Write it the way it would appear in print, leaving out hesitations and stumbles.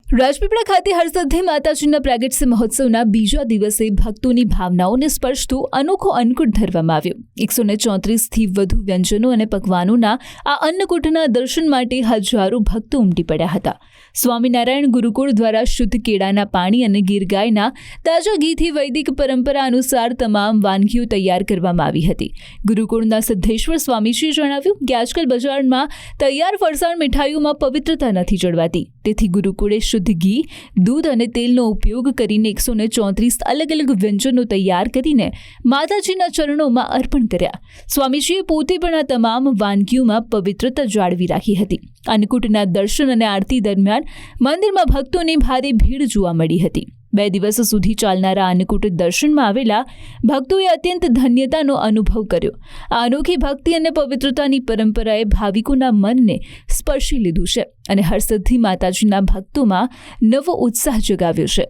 રાજપીપળા ખાતે હરસિદ્ધિ માતાજીના પ્રાગટ્ય મહોત્સવના બીજા દિવસે ભક્તોની ભાવનાઓને સ્પર્શતું અનોખો અન્નકૂટ ધરવામાં આવ્યો। 134થી વધુ વ્યંજનો અને પકવાનોના આ અન્નકૂટના દર્શન માટે હજારો ભક્તો ઉમટી પડ્યા હતા। સ્વામિનારાયણ ગુરુકુળ દ્વારા શુદ્ધ કેળાના પાણી અને ગીર ગાયના તાજા ઘીથી વૈદિક પરંપરા અનુસાર તમામ વાનગીઓ તૈયાર કરવામાં આવી હતી। ગુરુકુળના સિદ્ધેશ્વર સ્વામીજીએ જણાવ્યું કે આજકાલ બજારમાં તૈયાર ફરસાણ મીઠાઈઓમાં પવિત્રતા નથી જળવાતી, તેથી ગુરુકુળે શુદ્ધ ઘી, દૂધ અને તેલનો ઉપયોગ કરીને 134 અલગ અલગ વ્યંજનો તૈયાર કરીને માતાજીના ચરણોમાં અર્પણ કર્યા। સ્વામીજીએ પોતે પણ આ તમામ વાનગીઓમાં પવિત્રતા જાળવી રાખી હતી। અન્નકૂટના દર્શન અને આરતી દરમિયાન મંદિરમાં ભક્તોની ભારે ભીડ જોવા મળી હતી। 2 દિવસ સુધી ચાલનારા અન્નકૂટ દર્શનમાં આવેલા ભક્તોએ અત્યંત ધન્યતાનો અનુભવ કર્યો। આ અનોખી ભક્તિ અને પવિત્રતાની પરંપરાએ ભાવિકોના મનને સ્પર્શી લીધું છે અને હરસિદ્ધિ માતાજીના ભક્તોમાં નવો ઉત્સાહ જગાવ્યો છે।